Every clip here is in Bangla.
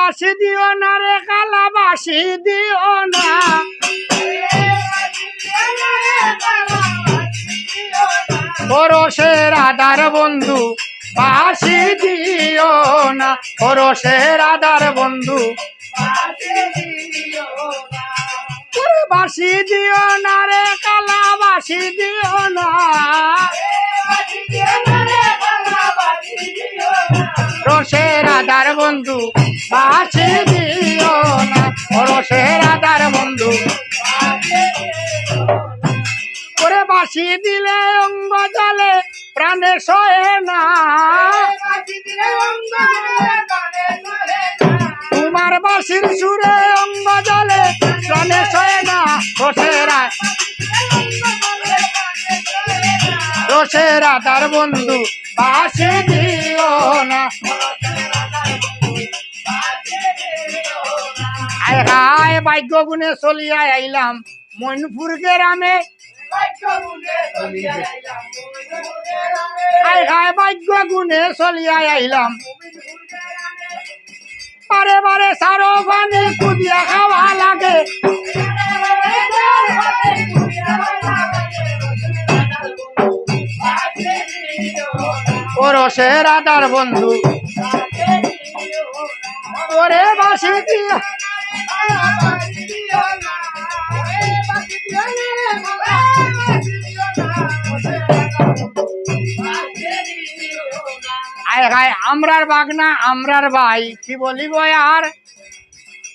বাসি দিও না রে কালা বাসি দিও না পরশের আদার বন্ধু বাসি দিও না পরশের আদার বন্ধু বাসি দিও না রে কালা বাসি দিও না রসের আদার বন্ধু বাসি দিও না রসের আদার বন্ধু করে বাসি দিলে অঙ্গ জলে প্রাণে সহে না তোমার বাসির সুরে অঙ্গ জলে প্রাণে সহে না রসের আদার বন্ধু বাসি দিও না আয় হায় ভাগ্য গুণে চলিয়া আইলাম মইনপুর গ্রামে আয় হায় ভাগ্য গুণে চলিয়া আইলাম বারে বারে সারো পানি কুদিয়া খাওয়া লাগে রসের আদার বন্ধু ওরে বাসি দিয়া আয় হায় আমরার বাগনা আমরার ভাই কি বলিব আর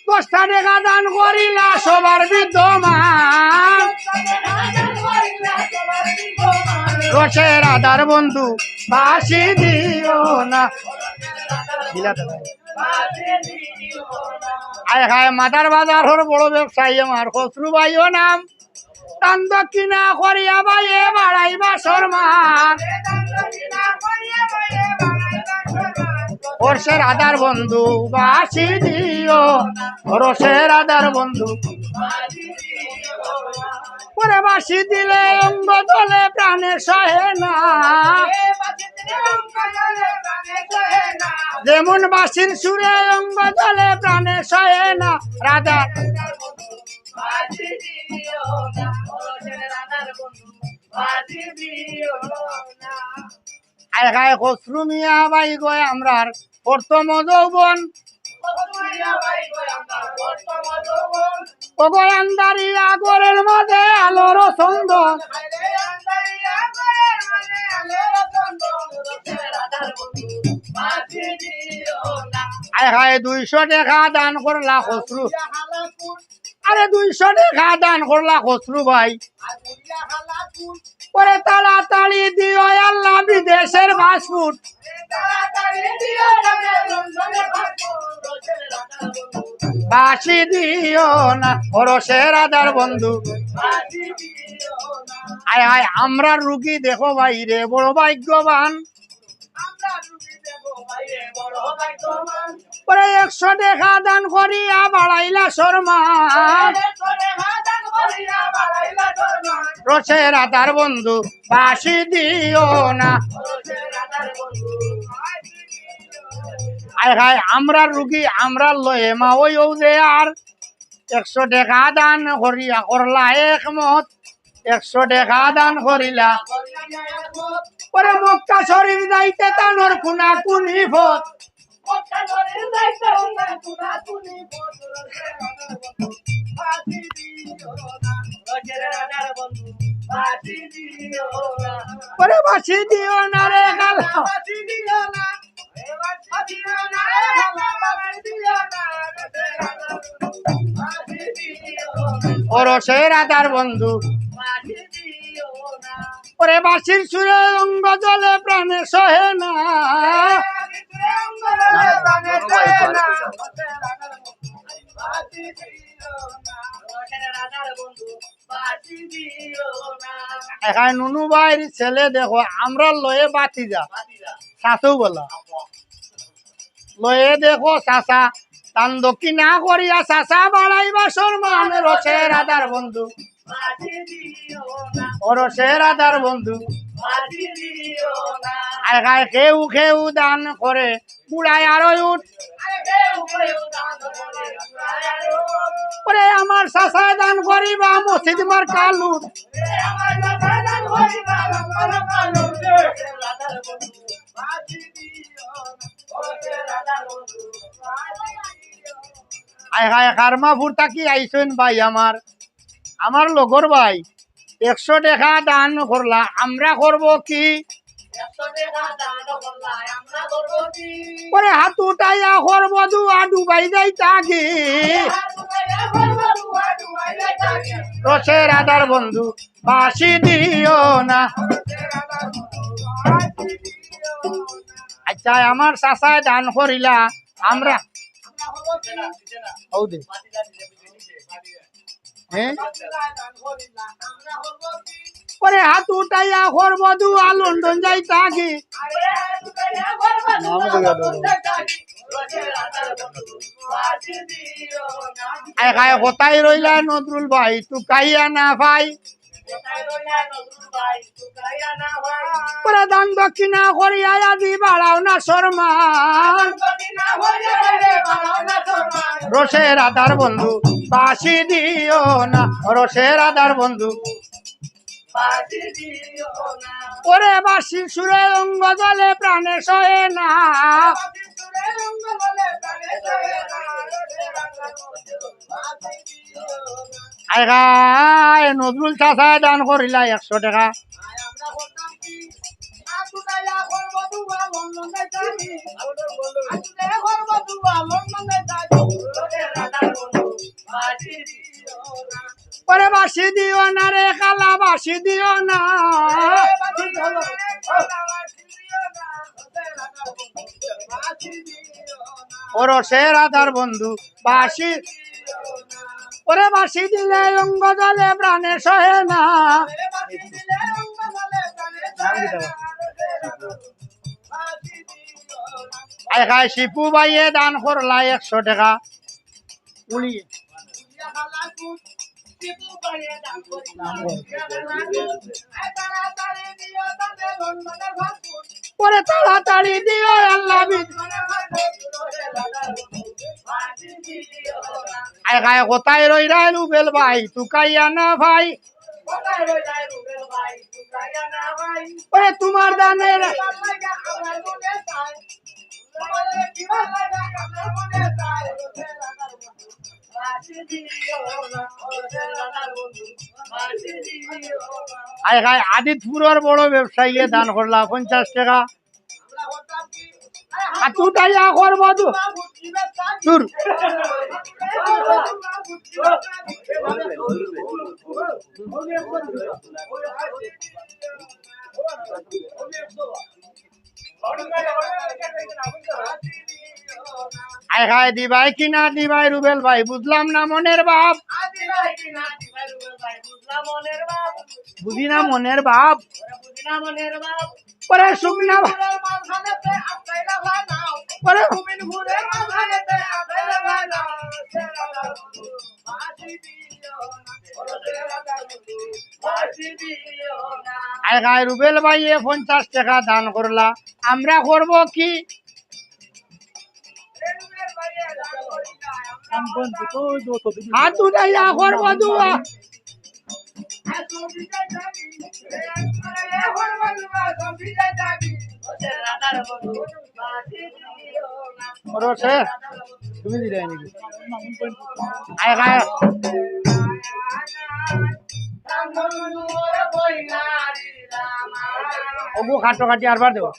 10 টাকা দান করিলা সবার বিদ্যমান রসের আদার বন্ধু বাসি দিও না আয় হায় মাদার বাজার হর বড় ব্যবসায়ী আমার খসরু ভাইও নাম দান দক্ষিণা করিয়া ভাইয়ে বাড়াইবা শর্মান রসের আদার বন্ধু বাসি দিও রসের আদার বন্ধু পরে বাসি দিলে অঙ্গ জলে প্রাণে সহে না যেমন বাসির সুরে অঙ্গ জলে প্রাণে সহে না রাধা আয় গায়ে খসরু মিয়া ভাই গয় আমরার প্রথম যৌবন আন্দারি আগরের মাঝে আলোর সন্দন আয় হায় 200 টাকা দান করলা খসরু আরে 200 টাকা দান করলা খসরু ভাই পরে তাড়াতাড়ি দিও আল্লাহ বিদেশের পাসপোর্ট বাসি দিও না রসের আদার বন্ধু আয় হায় আমরা রুগী দেখো ভাই রে বড় ভাগ্যবান পরে 100 টাকা দান করিয়া বাড়াইলা শর্মান রসের আদার বন্ধু বাসি দিও না আয় হায় আমরা রুগী আমরা লয়ে মা ওই যে আর 100 টাকা দান করিয়া করলা একমত 100 টাকা দান করিলা পরে মক্কা শরীফ যাইতে তানোর কুনা কুনি ফত পরে বাসি দিও না রে কালা রসের আদার বন্ধু পরে বাসির সুরে অঙ্গ জলে প্রাণে সহে না এখানে নুনু ভাইয়ের ছেলে দেখো আমরা লয়ে বাতি যা শাশু বলা লয়ে দেখো চাষা তান দক্ষিণা করিয়া চাষা বাড়াইবা শর্মান রসের আদার বন্ধু রসের আদার বন্ধু আয় খায় কেউ কেউ দান করে বুড়ায় আরো উঠ ওরে আমার চাচায় দান করিবা মসজিদ মার কালুট আয় হায় কারমাপুর থাকি আইসেন ভাই আমার লগর ভাই 100 টাকা দান করলা আমরা করব কি ওরে হাত উঠাইয়া করব দুয়া ডুবাই যাই তাকি রসের আদার বন্ধু বাসি দিও না আচ্ছা আমার চাচায় দান করিলা আমরা ওরে হাত উঠাইয়া করব দুয়া লন্ডন যাই তাকি কোথায় রইলা নজরুল ভাই তু কাইয়া না ভাই দান দক্ষিণা করিয়া আদি বাড়াও না শর্মান রসের আদার বন্ধু বাসি দিও না রসের আদার বন্ধু ওরে বাসি সুরে অঙ্গ জলে প্রাণে সহে না নজরুল চাষায় দান করিলা 100 টাকা ওরে বাসি দিও না রে কালা বাসি দিও না ওর শের আধার বন্ধু বাসি ওরে বাসি দিলে অঙ্গ জলে প্রাণে সহে না আয় খায় শিপু ভাইয়ে দান করলা 100 টাকা উলিয়ে পরে তাড়াতাড়ি দিও আল্লাহ আয় খায় কোথায় রইলা রুবেল ভাই তুকাইয়া না ভাই ওরে তোমার দানের আয় খায় আদিতপুরের বড় ব্যবসায়ী দান করলা 50 টাকা তুটাইয়া করবো দূর আয় খায় দিবাই কিনা দিবাই রুবেল ভাই বুঝলাম না মনের বাপ বুঝি না মনের বাপ পরে শুকনা পরে আয় খায় রুবেল ভাই 50 টাকা দান করলা আমরা করব কি হাত উঠাইয়া করব দুয়া তুমি দিলে নাকি আয় খায় ওগো খাটো কাটি আরবার দেবো